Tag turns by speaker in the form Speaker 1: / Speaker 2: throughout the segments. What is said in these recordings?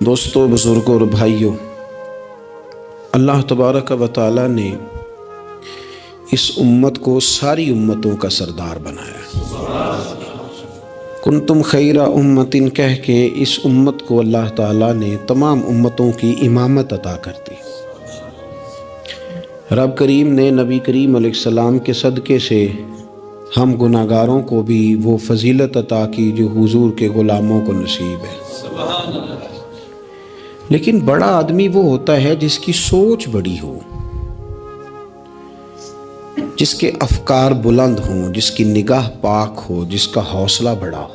Speaker 1: دوستو، بزرگوں اور بھائیوں، اللہ تبارک و تعالی نے اس امت کو ساری امتوں کا سردار بنایا۔ کنتم خیر امت کہہ کے اس امت کو اللہ تعالیٰ نے تمام امتوں کی امامت عطا کر دی۔ رب کریم نے نبی کریم علیہ السلام کے صدقے سے ہم گناہگاروں کو بھی وہ فضیلت عطا کی جو حضور کے غلاموں کو نصیب ہے۔ لیکن بڑا آدمی وہ ہوتا ہے جس کی سوچ بڑی ہو، جس کے افکار بلند ہوں، جس کی نگاہ پاک ہو، جس کا حوصلہ بڑا ہو۔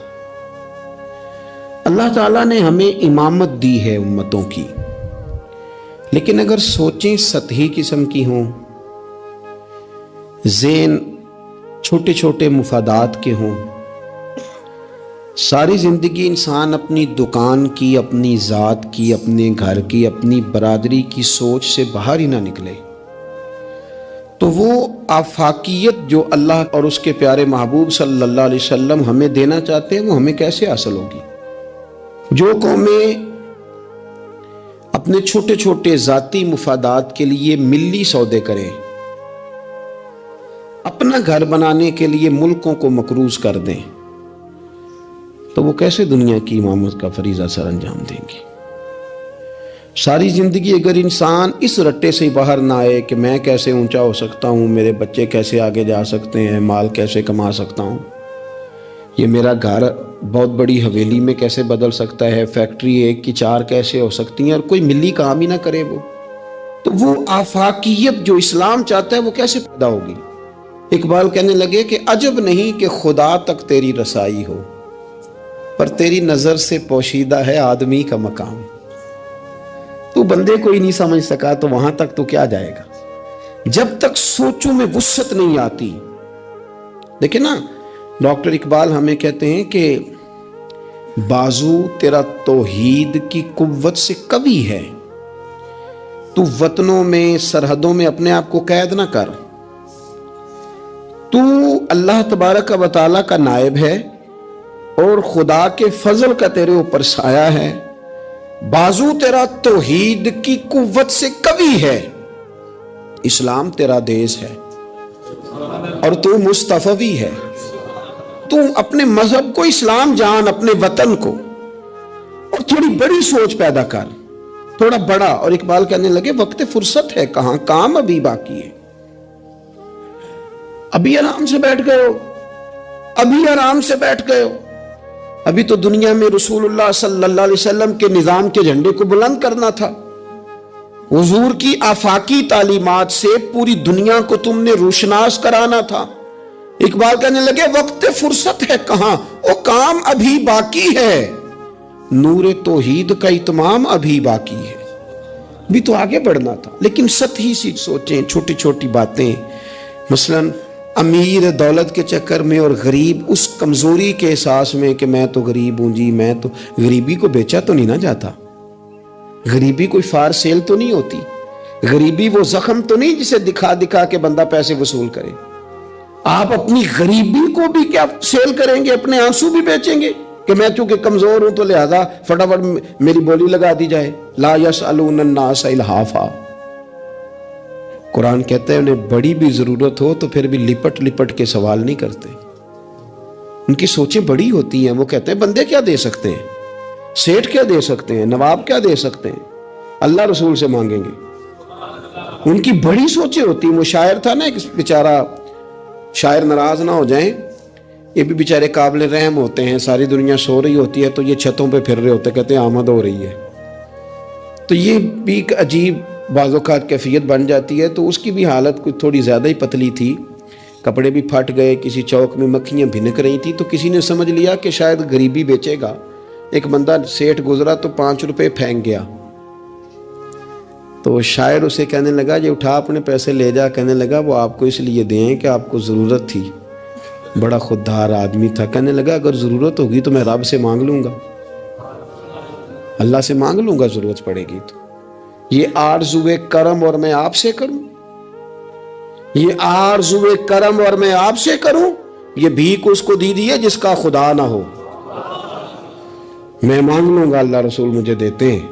Speaker 1: اللہ تعالیٰ نے ہمیں امامت دی ہے امتوں کی، لیکن اگر سوچیں سطحی قسم کی ہوں، ذہن چھوٹے چھوٹے مفادات کے ہوں، ساری زندگی انسان اپنی دکان کی، اپنی ذات کی، اپنے گھر کی، اپنی برادری کی سوچ سے باہر ہی نہ نکلے، تو وہ آفاقیت جو اللہ اور اس کے پیارے محبوب صلی اللہ علیہ وسلم ہمیں دینا چاہتے ہیں وہ ہمیں کیسے حاصل ہوگی؟ جو قومیں اپنے چھوٹے چھوٹے ذاتی مفادات کے لیے ملی سودے کریں، اپنا گھر بنانے کے لیے ملکوں کو مقروض کر دیں، تو وہ کیسے دنیا کی امامت کا فریضہ سر انجام دیں گے؟ ساری زندگی اگر انسان اس رٹے سے باہر نہ آئے کہ میں کیسے اونچا ہو سکتا ہوں، میرے بچے کیسے آگے جا سکتے ہیں، مال کیسے کما سکتا ہوں، یہ میرا گھر بہت بڑی حویلی میں کیسے بدل سکتا ہے، فیکٹری ایک کی 4 کیسے ہو سکتی ہیں، اور کوئی ملی کام ہی نہ کرے تو وہ آفاقیت جو اسلام چاہتا ہے وہ کیسے پیدا ہوگی؟ اقبال کہنے لگے کہ عجب نہیں کہ خدا تک تیری رسائی ہو، پر تیری نظر سے پوشیدہ ہے آدمی کا مقام۔ تو بندے کو ہی نہیں سمجھ سکا تو وہاں تک تو کیا جائے گا؟ جب تک سوچوں میں وسعت نہیں آتی۔ دیکھیں نا، ڈاکٹر اقبال ہمیں کہتے ہیں کہ بازو تیرا توحید کی قوت سے قوی ہے، تو وطنوں میں، سرحدوں میں اپنے آپ کو قید نہ کر، تو اللہ تبارک و تعالیٰ کا نائب ہے اور خدا کے فضل کا تیرے اوپر سایہ ہے، بازو تیرا توحید کی قوت سے قوی ہے، اسلام تیرا دیس ہے اور تو مصطفی ہے۔ تو اپنے مذہب کو اسلام جان، اپنے وطن کو، اور تھوڑی بڑی سوچ پیدا کر، تھوڑا بڑا۔ اور اقبال کہنے لگے وقت فرصت ہے کہاں، کام ابھی باقی ہے۔ ابھی آرام سے بیٹھ گئے ہو، ابھی آرام سے بیٹھ گئے ہو، ابھی تو دنیا میں رسول اللہ صلی اللہ علیہ وسلم کے نظام کے جھنڈے کو بلند کرنا تھا، حضور کی آفاقی تعلیمات سے پوری دنیا کو تم نے روشناس کرانا تھا۔ اقبال کہنے لگے وقت فرصت ہے کہاں، وہ کام ابھی باقی ہے، نور توحید کا اتمام ابھی باقی ہے۔ بھی تو آگے بڑھنا تھا، لیکن سطحی سی سوچیں، چھوٹی چھوٹی باتیں، مثلا امیر دولت کے چکر میں اور غریب اس کمزوری کے احساس میں کہ میں تو غریب ہوں جی، میں تو غریبی کو بیچا تو نہیں نہ جاتا، غریبی کوئی فار سیل تو نہیں ہوتی، غریبی وہ زخم تو نہیں جسے دکھا دکھا کے بندہ پیسے وصول کرے۔ آپ اپنی غریبی کو بھی کیا سیل کریں گے؟ اپنے آنسو بھی بیچیں گے کہ میں چونکہ کمزور ہوں تو لہذا فٹافٹ میری بولی لگا دی جائے؟ لا یسألون الناس الحافا۔ قرآن کہتا ہے انہیں بڑی بھی ضرورت ہو تو پھر بھی لپٹ لپٹ کے سوال نہیں کرتے، ان کی سوچیں بڑی ہوتی ہیں۔ وہ کہتے ہیں بندے کیا دے سکتے ہیں، سیٹھ کیا دے سکتے ہیں، نواب کیا دے سکتے ہیں، اللہ رسول سے مانگیں گے۔ ان کی بڑی سوچیں ہوتی ہیں۔ وہ شاعر تھا نا ایک بیچارہ، شاعر ناراض نہ ہو جائیں، یہ بھی بیچارے قابل رحم ہوتے ہیں، ساری دنیا سو رہی ہوتی ہے تو یہ چھتوں پہ پھر رہے ہوتے، کہتے ہیں آمد ہو رہی ہے، تو یہ بھی ایک عجیب بعض اوقات کیفیت بن جاتی ہے۔ تو اس کی بھی حالت کچھ تھوڑی زیادہ ہی پتلی تھی، کپڑے بھی پھٹ گئے، کسی چوک میں مکھیاں بھنک رہی تھی، تو کسی نے سمجھ لیا کہ شاید غریبی بیچے گا۔ ایک بندہ سیٹھ گزرا تو 5 روپے پھینک گیا، تو شاعر اسے کہنے لگا یہ اٹھا اپنے پیسے لے جا۔ کہنے لگا وہ آپ کو اس لیے دیں کہ آپ کو ضرورت تھی، بڑا خوددار آدمی تھا۔ کہنے لگا اگر ضرورت ہوگی تو میں رب سے مانگ لوں گا، اللہ سے مانگ لوں گا، ضرورت پڑے گی تو۔ یہ آرزوئے کرم اور میں آپ سے کروں، یہ آرزوئے کرم اور میں آپ سے کروں، یہ بھیک اس کو دی دی ہے جس کا خدا نہ ہو۔ میں مانگ لوں گا، اللہ رسول مجھے دیتے ہیں،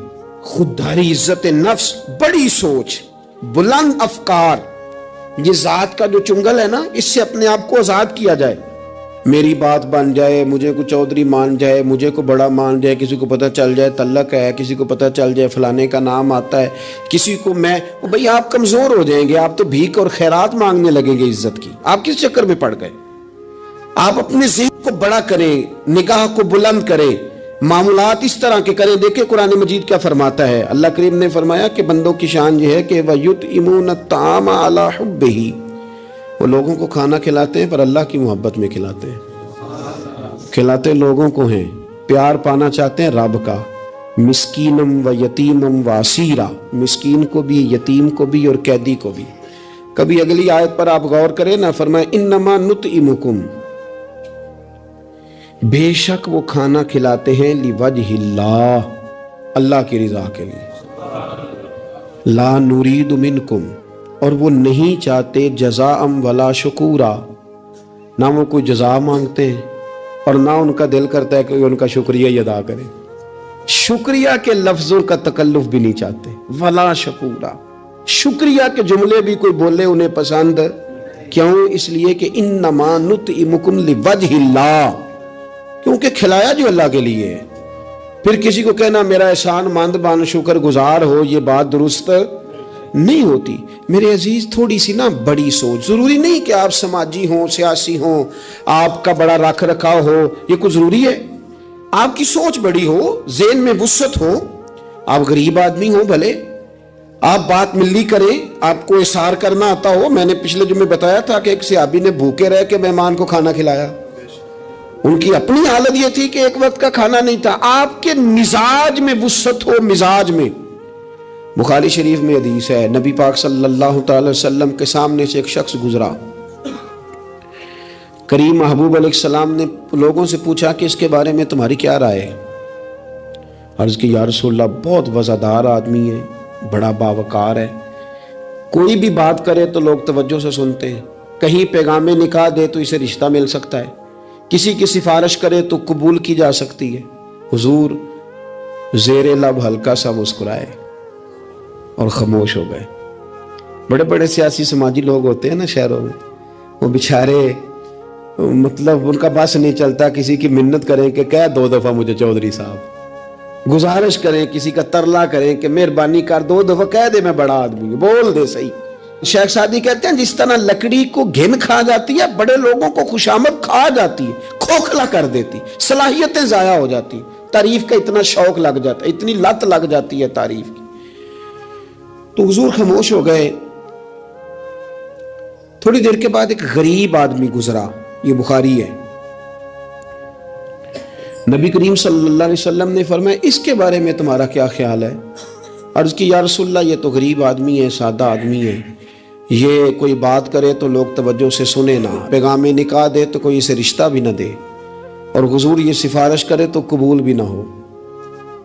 Speaker 1: خودداری، عزت نفس، بڑی سوچ، بلند افکار، یہ ذات کا جو چنگل ہے نا، اس سے اپنے آپ کو آزاد کیا جائے. میری بات بن جائے، مجھے کو چودھری مان جائے، مجھے کو بڑا مان جائے، کسی کو پتہ چل جائے تعلق ہے، کسی کو پتہ چل جائے فلانے کا نام آتا ہے، کسی کو میں بھئی آپ کمزور ہو جائیں گے، آپ تو بھیک اور خیرات مانگنے لگیں گے عزت کی. آپ کس چکر میں پڑ گئے؟ آپ اپنے ذہن کو بڑا کریں، نگاہ کو بلند کریں، معاملات اس طرح کے کریں. دیکھیں قرآن مجید کیا فرماتا ہے. اللہ کریم نے فرمایا کہ بندوں کی شان یہ ہے کہ وَيُطْعِمُونَ الطَّعَامَ عَلَىٰ حُبِّهِ، وہ لوگوں کو کھانا کھلاتے ہیں پر اللہ کی محبت میں کھلاتے ہیں. کھلاتے لوگوں کو ہیں، پیار پانا چاہتے ہیں رب کا. مسکینم و یتیمم و اسیرا، مسکین کو بھی، یتیم کو بھی اور قیدی کو بھی. کبھی اگلی آیت پر آپ غور کریں نا، فرمائے انما نطعمکم، بے شک وہ کھانا کھلاتے ہیں لوجہ اللہ، اللہ کی رضا کے لیے. لا نرید منکم، اور وہ نہیں چاہتے جزاء ولا شکورا، نہ وہ کوئی جزا مانگتے ہیں اور نہ ان کا دل کرتا ہے کہ ان کا شکریہ ہی ادا کریں. شکریہ کے لفظوں کا تکلف بھی نہیں چاہتے. ولا شکورا، شکریہ کے جملے بھی کوئی بولے انہیں پسند. کیوں؟ اس لیے کہ انما نطعمکم لوجہ اللہ، کیونکہ کھلایا جو اللہ کے لیے ہے. پھر کسی کو کہنا میرا احسان مند بن، شکر گزار ہو، یہ بات درست نہیں ہوتی. میرے عزیز تھوڑی سی نا بڑی سوچ. ضروری نہیں کہ آپ سماجی ہوں، سیاسی ہوں، آپ کا بڑا رکھ رکھاؤ ہو، یہ کچھ ضروری ہے. آپ کی سوچ بڑی ہو، ذہن میں وسعت ہو، آپ غریب آدمی ہوں بھلے، آپ بات ملی کریں، آپ کو احسار کرنا آتا ہو. میں نے پچھلے جمعے بتایا تھا کہ ایک صحابی نے بھوکے رہ کے مہمان کو کھانا کھلایا. ان کی اپنی حالت یہ تھی کہ ایک وقت کا کھانا نہیں تھا. آپ کے مزاج میں وسعت ہو، مزاج میں. بخاری شریف میں حدیث ہے، نبی پاک صلی اللہ تعالی وسلم کے سامنے سے ایک شخص گزرا. کریم محبوب علیہ السلام نے لوگوں سے پوچھا کہ اس کے بارے میں تمہاری کیا رائے ہے؟ عرض کی یا رسول اللہ بہت وزادار آدمی ہے، بڑا باوقار ہے، کوئی بھی بات کرے تو لوگ توجہ سے سنتے ہیں، کہیں پیغام نکاح دے تو اسے رشتہ مل سکتا ہے، کسی کی سفارش کرے تو قبول کی جا سکتی ہے. حضور زیر لب ہلکا سا مسکرائے اور خاموش ہو گئے. بڑے بڑے سیاسی سماجی لوگ ہوتے ہیں نا شہروں میں، وہ بیچارے مطلب ان کا بس نہیں چلتا، کسی کی منت کریں کہ کہہ 2 دفعہ مجھے چودھری صاحب، گزارش کریں، کسی کا ترلا کریں کہ مہربانی کر 2 دفعہ کہہ دے میں بڑا آدمی ہوں، بول دے صحیح. شیخ سعدی کہتے ہیں جس طرح لکڑی کو گھن کھا جاتی ہے، بڑے لوگوں کو خوشامد کھا جاتی ہے، کھوکھلا کر دیتی، صلاحیتیں ضائع ہو جاتی، تعریف کا اتنا شوق لگ جاتا ہے، اتنی لت لگ جاتی ہے تعریف کی. تو حضور خاموش ہو گئے. تھوڑی دیر کے بعد ایک غریب آدمی گزرا، یہ بخاری ہے. نبی کریم صلی اللہ علیہ وسلم نے فرمایا اس کے بارے میں تمہارا کیا خیال ہے؟ عرض کی یا رسول اللہ یہ تو غریب آدمی ہے، سادہ آدمی ہے، یہ کوئی بات کرے تو لوگ توجہ سے سنے نہ، پیغام نکاح دے تو کوئی اسے رشتہ بھی نہ دے، اور حضور یہ سفارش کرے تو قبول بھی نہ ہو.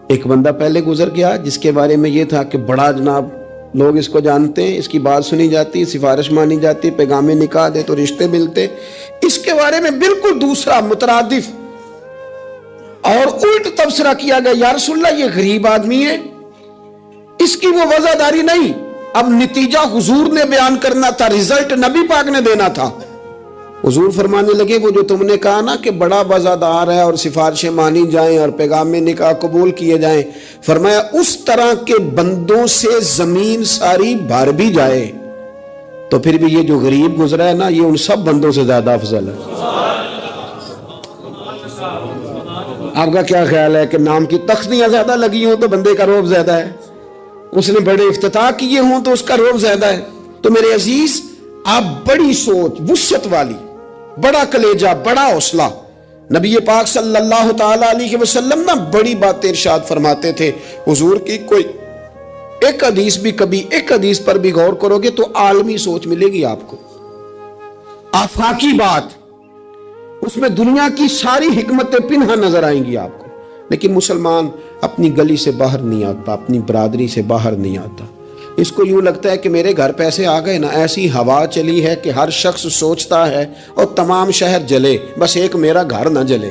Speaker 1: ایک بندہ پہلے گزر گیا جس کے بارے میں یہ تھا کہ بڑا جناب، لوگ اس کو جانتے ہیں، اس کی بات سنی جاتی، سفارش مانی جاتی، پیغام نکاح دے تو رشتے ملتے. اس کے بارے میں بالکل دوسرا مترادف اور الٹ تبصرہ کیا گیا، یا رسول اللہ یہ غریب آدمی ہے، اس کی وہ وزاداری نہیں. اب نتیجہ حضور نے بیان کرنا تھا، رزلٹ نبی پاک نے دینا تھا. حضور فرمانے لگے وہ جو تم نے کہا نا کہ بڑا وزادار ہے اور سفارشیں مانی جائیں اور پیغام نکاح قبول کیے جائیں، فرمایا اس طرح کے بندوں سے زمین ساری بھر بھی جائے تو پھر بھی یہ جو غریب گزرا ہے نا، یہ ان سب بندوں سے زیادہ افضل ہے. آپ کا کیا خیال ہے کہ نام کی تختیاں زیادہ لگی ہوں تو بندے کا روب زیادہ ہے، اس نے بڑے افتتاح کیے ہوں تو اس کا روب زیادہ ہے؟ تو میرے عزیز آپ بڑی سوچ، وسعت والی، بڑا کلیجہ، بڑا حوصلہ. نبی پاک صلی اللہ تعالی علیہ وسلم نا بڑی باتیں ارشاد فرماتے تھے. حضور کی کوئی ایک حدیث بھی، کبھی ایک حدیث پر بھی غور کرو گے تو عالمی سوچ ملے گی آپ کو، آفاقی بات، اس میں دنیا کی ساری حکمتیں پنہا نظر آئیں گی آپ کو. لیکن مسلمان اپنی گلی سے باہر نہیں آتا، اپنی برادری سے باہر نہیں آتا. اس کو یوں لگتا ہے کہ میرے گھر پیسے آ گئے نا، ایسی ہوا چلی ہے کہ ہر شخص سوچتا ہے اور تمام شہر جلے، بس ایک میرا گھر نہ جلے.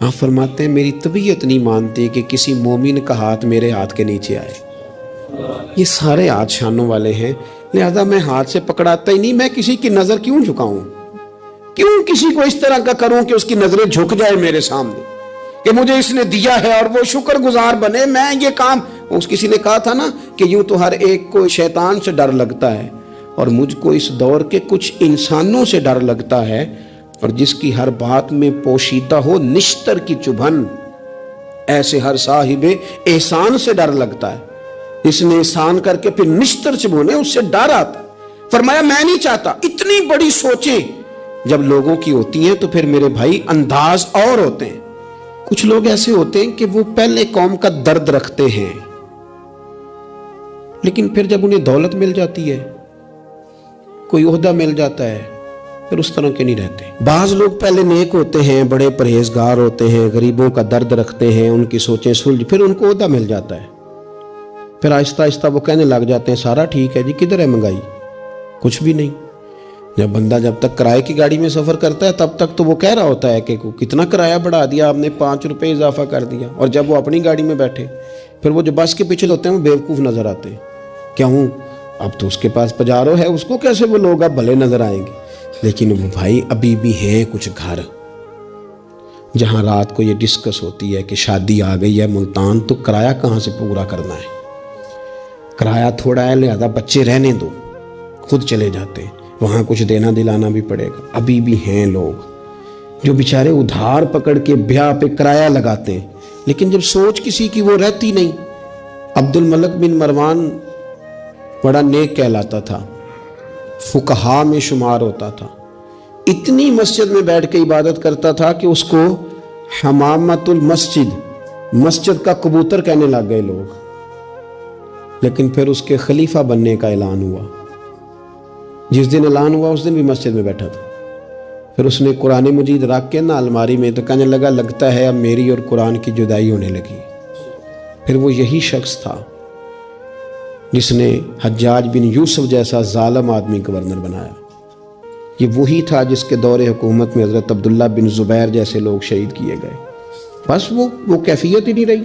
Speaker 1: آپ فرماتے ہیں میری طبیعت نہیں مانتی کہ کسی مومن کا ہاتھ میرے ہاتھ کے نیچے آئے. یہ سارے ہاتھ شانوں والے ہیں، لہذا میں ہاتھ سے پکڑاتا ہی نہیں. میں کسی کی نظر کیوں جھکاؤں؟ کیوں کسی کو اس طرح کا کروں کہ اس کی نظریں جھک جائے میرے سامنے کہ مجھے اس نے دیا ہے اور وہ شکر گزار بنے. میں یہ کام، اس کسی نے کہا تھا نا کہ یوں تو ہر ایک کو شیطان سے ڈر لگتا ہے، اور مجھ کو اس دور کے کچھ انسانوں سے ڈر لگتا ہے، اور جس کی ہر بات میں پوشیدہ ہو نشتر کی چبھن، ایسے ہر صاحب احسان سے ڈر لگتا ہے. اس نے احسان کر کے پھر نشتر چبھونے، اس سے ڈر آتا. فرمایا میں نہیں چاہتا. اتنی بڑی سوچیں جب لوگوں کی ہوتی ہیں تو پھر میرے بھائی انداز اور ہوتے ہیں. کچھ لوگ ایسے ہوتے ہیں کہ وہ پہلے قوم کا درد رکھتے ہیں، لیکن پھر جب انہیں دولت مل جاتی ہے، کوئی عہدہ مل جاتا ہے، پھر اس طرح کے نہیں رہتے. بعض لوگ پہلے نیک ہوتے ہیں، بڑے پرہیزگار ہوتے ہیں، غریبوں کا درد رکھتے ہیں، ان کی سوچیں سلجھ، پھر ان کو عہدہ مل جاتا ہے، پھر آہستہ آہستہ وہ کہنے لگ جاتے ہیں سارا ٹھیک ہے جی، کدھر ہے مہنگائی؟ کچھ بھی نہیں. جب بندہ جب تک کرائے کی گاڑی میں سفر کرتا ہے تب تک تو وہ کہہ رہا ہوتا ہے کہ کتنا کرایہ بڑھا دیا آپ نے، 5 روپے اضافہ کر دیا. اور جب وہ اپنی گاڑی میں بیٹھے پھر وہ جو بس کے پیچھے ہوتے ہیں وہ بیوقوف نظر آتے ہیں. کیوں؟ اب تو اس کے پاس پجارو ہے، اس کو کیسے وہ لوگ اب بھلے نظر آئیں گے. لیکن وہ بھائی ابھی بھی ہیں کچھ گھر جہاں رات کو یہ ڈسکس ہوتی ہے کہ شادی آ گئی ہے ملتان، تو کرایہ کہاں سے پورا کرنا ہے؟ کرایہ تھوڑا ہے، لہذا بچے رہنے دو، خود چلے جاتے ہیں، وہاں کچھ دینا دلانا بھی پڑے گا. ابھی بھی ہیں لوگ جو بیچارے ادھار پکڑ کے بیاہ پہ کرایہ لگاتے ہیں، لیکن جب سوچ کسی کی وہ رہتی نہیں. عبد الملک بن مروان بڑا نیک کہلاتا تھا، فقہا میں شمار ہوتا تھا. اتنی مسجد میں بیٹھ کے عبادت کرتا تھا کہ اس کو حمامت المسجد، مسجد کا کبوتر کہنے لگ گئے لوگ. لیکن پھر اس کے خلیفہ بننے کا اعلان ہوا. جس دن اعلان ہوا اس دن بھی مسجد میں بیٹھا تھا. پھر اس نے قرآن مجید رکھ کے نا الماری میں، تو کہنے لگا لگتا ہے اب میری اور قرآن کی جدائی ہونے لگی. پھر وہ یہی شخص تھا جس نے حجاج بن یوسف جیسا ظالم آدمی گورنر بنایا. یہ وہی تھا جس کے دور حکومت میں حضرت عبداللہ بن زبیر جیسے لوگ شہید کیے گئے. بس وہ کیفیت ہی نہیں رہی.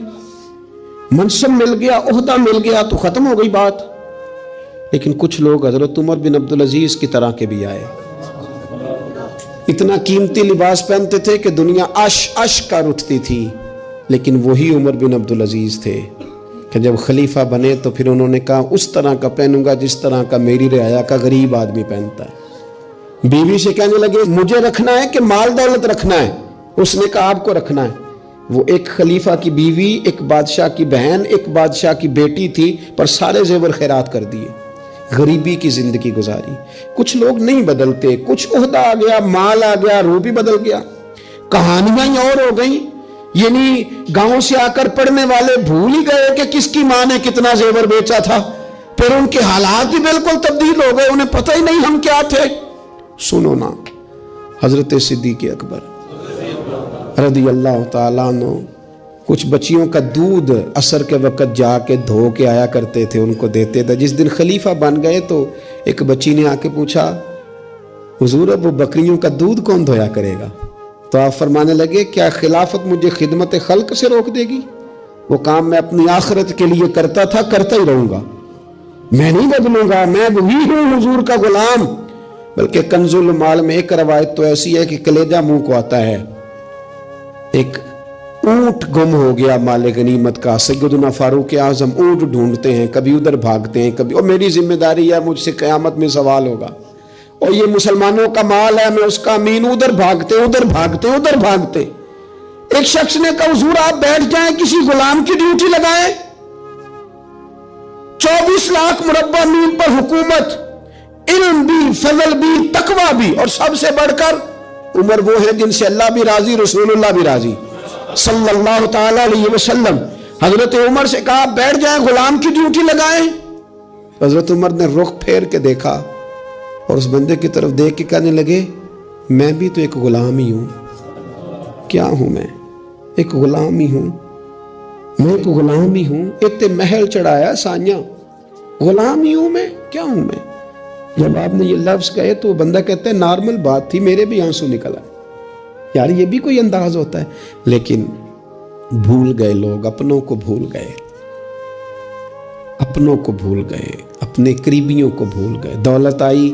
Speaker 1: منصب مل گیا، عہدہ مل گیا تو ختم ہو گئی بات. لیکن کچھ لوگ حضرت عمر بن عبدالعزیز کی طرح کے بھی آئے، اتنا قیمتی لباس پہنتے تھے کہ دنیا عش کر اٹھتی تھی، لیکن وہی عمر بن عبدالعزیز تھے کہ جب خلیفہ بنے تو پھر انہوں نے کہا اس طرح کا پہنوں گا جس طرح کا میری رعایا کا غریب آدمی پہنتا ہے. بیوی سے کہنے لگے مجھے رکھنا ہے کہ مال دولت رکھنا ہے؟ اس نے کہا آپ کو رکھنا ہے. وہ ایک خلیفہ کی بیوی، ایک بادشاہ کی بہن، ایک بادشاہ کی بیٹی تھی، پر سارے زیور خیرات کر دیے، غریبی کی زندگی گزاری. کچھ لوگ نہیں بدلتے، کچھ عہدہ آ گیا، مال آ گیا، روح بھی بدل گیا. کہانیاں ہی اور ہو گئیں. یعنی گاؤں سے آ کر پڑھنے والے بھول ہی گئے کہ کس کی ماں نے کتنا زیور بیچا تھا. پھر ان کے حالات ہی بالکل تبدیل ہو گئے، انہیں پتہ ہی نہیں ہم کیا تھے. سنو نا، حضرت صدیق اکبر رضی اللہ تعالیٰ عنہ کچھ بچیوں کا دودھ عصر کے وقت جا کے دھو کے آیا کرتے تھے، ان کو دیتے تھے. جس دن خلیفہ بن گئے تو ایک بچی نے آ کے پوچھا حضور اب وہ بکریوں کا دودھ کون دھویا کرے گا؟ تو آپ فرمانے لگے کیا خلافت مجھے خدمت خلق سے روک دے گی؟ وہ کام میں اپنی آخرت کے لیے کرتا تھا، کرتا ہی رہوں گا، میں نہیں بدلوں گا، میں وہی ہوں حضور کا غلام. بلکہ کنز المال میں ایک روایت تو ایسی ہے کہ کلیجہ منہ کو آتا ہے. ایک اونٹ گم ہو گیا مال غنیمت کا. سیدنا فاروق اعظم اونٹ ڈھونڈتے ہیں، کبھی ادھر بھاگتے ہیں، کبھی اور میری ذمہ داری ہے، مجھ سے قیامت میں سوال ہوگا، اور یہ مسلمانوں کا مال ہے، میں اس کا امین. ادھر بھاگتے ادھر بھاگتے ادھر بھاگتے. ایک شخص نے کہا حضور آپ بیٹھ جائیں، کسی غلام کی ڈیوٹی لگائیں. 24 لاکھ مربع میل پر حکومت، علم بھی، فضل بھی، تقوی بھی، اور سب سے بڑھ کر عمر وہ ہے جن سے اللہ بھی راضی، رسول اللہ بھی راضی صلی اللہ تعالی علیہ وسلم. حضرت عمر سے کہا بیٹھ جائیں، غلام کی ڈیوٹی لگائیں. حضرت عمر نے رخ پھیر کے دیکھا اور اس بندے کی طرف دیکھ کے کہنے لگے میں بھی تو ایک غلام ہی ہوں. کیا ہوں میں؟ ایک غلام ہی ہوں. میں ایک غلام ہی ہوں. ایک تے محل چڑھایا سانیاں، غلام ہی ہوں میں. کیا ہوں میں؟ جب آپ نے یہ لفظ کہے تو وہ بندہ کہتا ہے نارمل بات تھی، میرے بھی آنسو نکل آئے. یار یہ بھی کوئی انداز ہوتا ہے. لیکن بھول گئے لوگ، اپنوں کو بھول گئے، اپنوں کو بھول گئے، اپنے قریبیوں کو بھول گئے. دولت آئی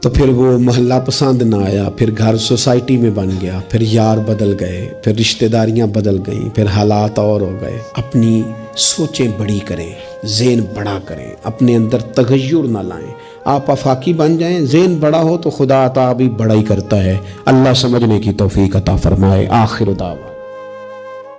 Speaker 1: تو پھر وہ محلہ پسند نہ آیا، پھر گھر سوسائٹی میں بن گیا، پھر یار بدل گئے، پھر رشتہ داریاں بدل گئیں، پھر حالات اور ہو گئے. اپنی سوچیں بڑی کریں، ذہن بڑا کریں، اپنے اندر تغیر نہ لائیں. آپ آفاقی بن جائیں، ذہن بڑا ہو تو خدا عطا بھی بڑا ہی کرتا ہے. اللہ سمجھنے کی توفیق عطا فرمائے. آخر دعوانا